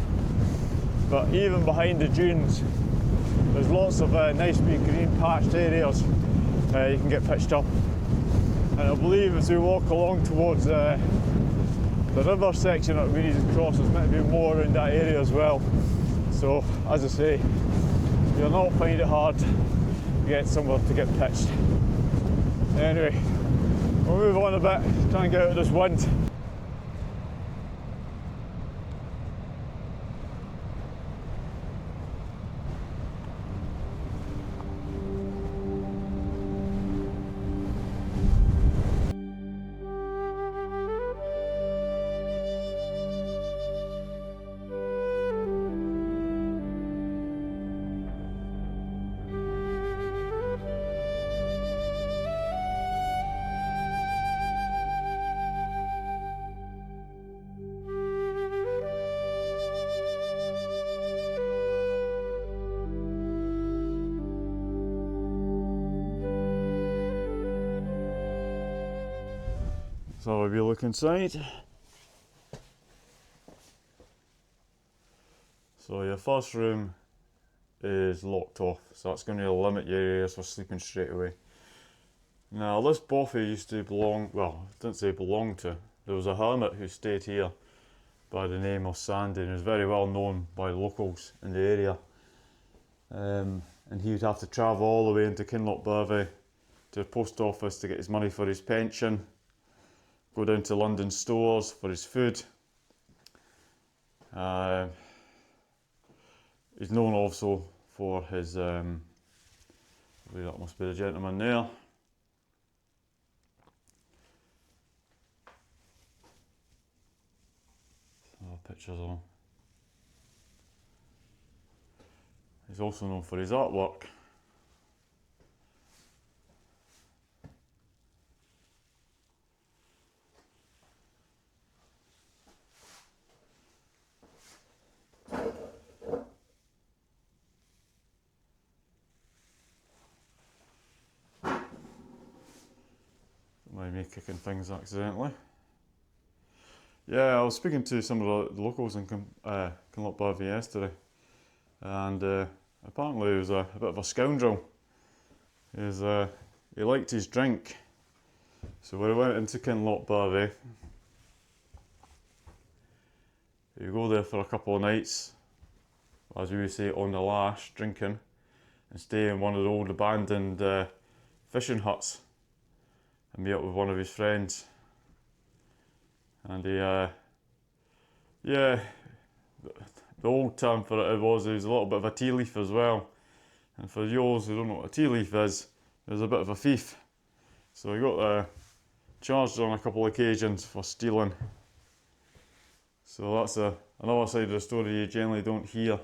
But even behind the dunes, there's lots of nice wee green patched areas you can get pitched up. And I believe as we walk along towards the river section that we need to cross, there's meant to be more around that area as well. So, as I say, you'll not find it hard to get somewhere to get pitched. Anyway, we'll move on a bit, try and get out of this wind. So if you look inside, so your first room is locked off, so that's going to limit your areas for sleeping straight away. Now this bothy used to belong, well, I didn't say belong to, there was a hermit who stayed here by the name of Sandy, and he was very well known by locals in the area. And he would have to travel all the way into Kinlochbervie to the post office to get his money for his pension, go down to London stores for his food. He's known also for his, I believe that must be the gentleman there. Pictures of him. He's also known for his artwork. Mind me kicking things accidentally. Yeah, I was speaking to some of the locals in Kinlochbervie yesterday, and apparently he was a bit of a scoundrel. He liked his drink, so when he went into Kinlochbervie, you go there for a couple of nights, as we would say, on the lash, drinking, and stay in one of the old abandoned fishing huts, and meet up with one of his friends. And he, yeah, the old term for it was he was a little bit of a tea leaf as well. And for those who don't know what a tea leaf is, he was a bit of a thief. So he got charged on a couple of occasions for stealing. So that's another side of the story you generally don't hear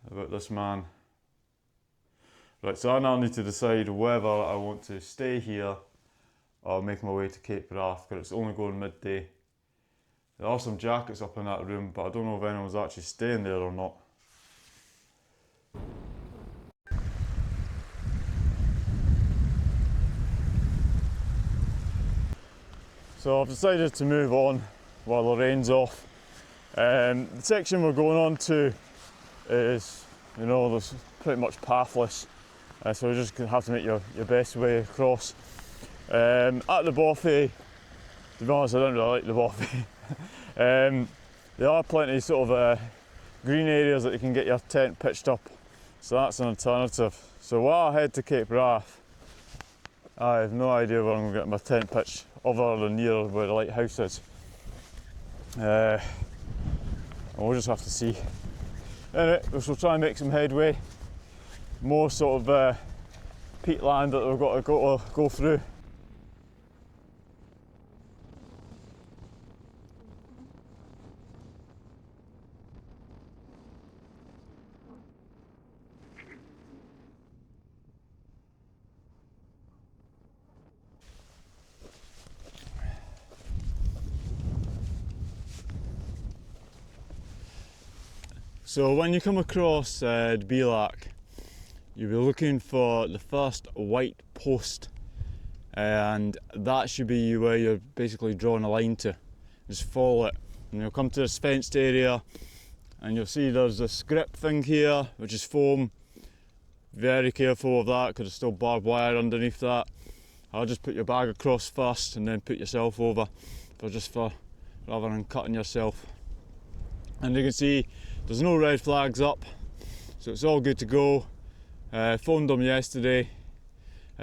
about this man. Right, so I now need to decide whether I want to stay here or make my way to Kearvaig, because it's only going midday. There are some jackets up in that room, but I don't know if anyone's actually staying there or not. So I've decided to move on while the rain's off. The section we're going on to is, you know, there's pretty much pathless, so we're just going to have to make your best way across. At the bothy, to be honest, I don't really like the bothy. There are plenty of sort of green areas that you can get your tent pitched up, so that's an alternative. So while I head to Kearvaig, I have no idea where I'm going to get my tent pitched other than near where the lighthouse is. We'll just have to see. Anyway, we shall try and make some headway. More sort of peatland that we've got to go through. So when you come across the Loch, you'll be looking for the first white post, and that should be where you're basically drawing a line to. Just follow it and you'll come to this fenced area and you'll see there's a script thing here which is foam. Very careful of that because there's still barbed wire underneath that. I'll just put your bag across first and then put yourself over, rather than cutting yourself. And you can see there's no red flags up, so it's all good to go. Phoned them yesterday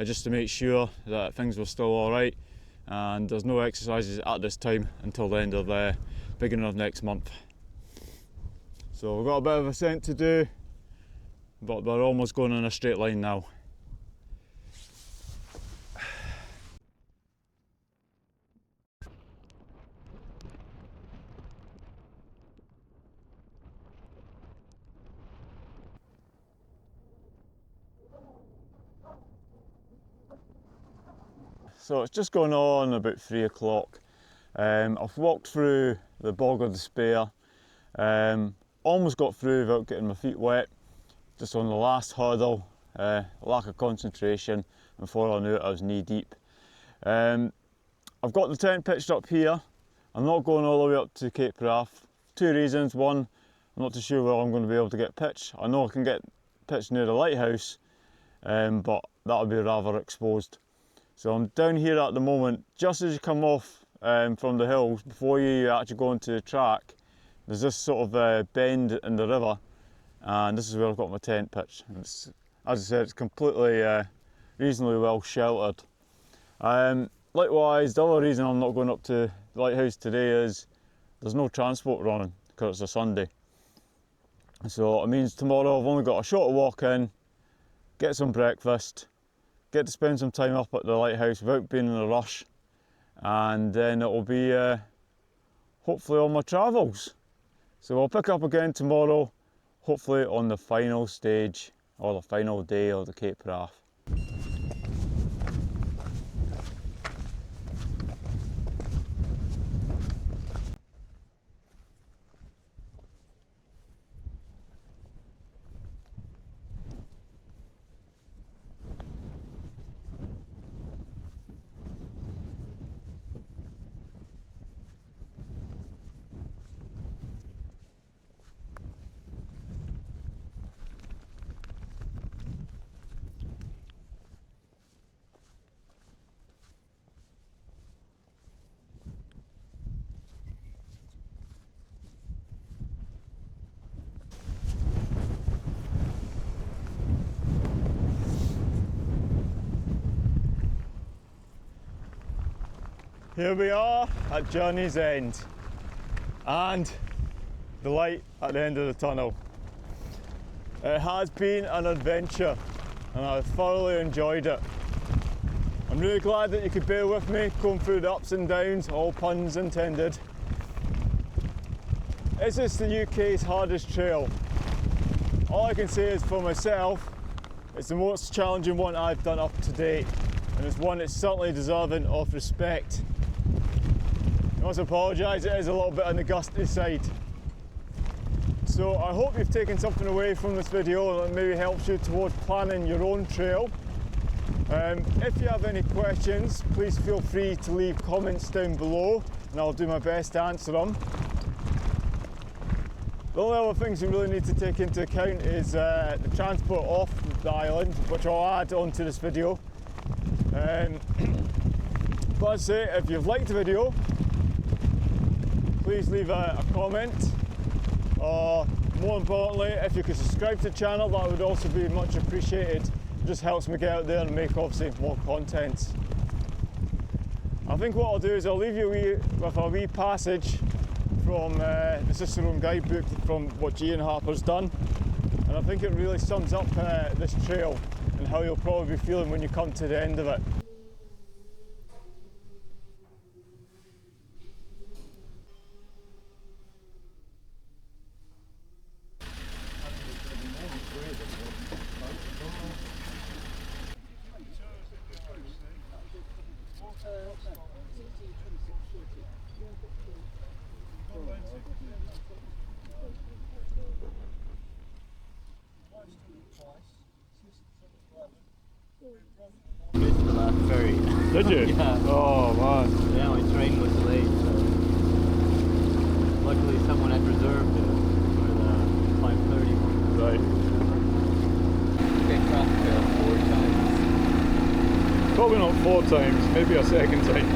just to make sure that things were still alright, and there's no exercises at this time until the end of the beginning of next month. So we've got a bit of ascent to do, but we're almost going in a straight line now. So it's just gone on about 3 o'clock. I've walked through the Bog of Despair, almost got through without getting my feet wet, just on the last hurdle, lack of concentration, and before I knew it I was knee deep. I've got the tent pitched up here. I'm not going all the way up to Kearvaig. 2 reasons. One, I'm not too sure where I'm going to be able to get pitch. I know I can get pitch near the lighthouse, but that'll be rather exposed. So I'm down here at the moment. Just as you come off from the hills, before you actually go into the track, there's this sort of bend in the river, and this is where I've got my tent pitched. As I said, it's completely reasonably well sheltered. Likewise, the other reason I'm not going up to the lighthouse today is there's no transport running because it's a Sunday. So it means tomorrow I've only got a short walk in, get some breakfast, get to spend some time up at the lighthouse without being in a rush, and then it will be hopefully on my travels. So I'll pick up again tomorrow, hopefully on the final stage or the final day of the Kearvaig. Here we are at journey's end, and the light at the end of the tunnel. It has been an adventure and I've thoroughly enjoyed it. I'm really glad that you could bear with me going through the ups and downs, all puns intended. This is the UK's hardest trail. All I can say is for myself, it's the most challenging one I've done up to date, and it's one that's certainly deserving of respect. I must apologise, it is a little bit on the gusty side. So I hope you've taken something away from this video that maybe helps you towards planning your own trail. If you have any questions, please feel free to leave comments down below and I'll do my best to answer them. The only other things you really need to take into account is the transport off the island, which I'll add onto this video. But I'd say, if you've liked the video, please leave a comment, or more importantly, if you could subscribe to the channel, that would also be much appreciated. It just helps me get out there and make obviously more content. I think what I'll do is I'll leave you with a wee passage from the Cicerone guidebook from what Ian Harper's done, and I think it really sums up this trail and how you'll probably be feeling when you come to the end of it. Missed the last ferry. Did you? Yeah. Oh man. Yeah, my train was delayed, so luckily someone had reserved it for the 5:30 one. Right. They crossed 4 times. Probably not 4 times, maybe a second time.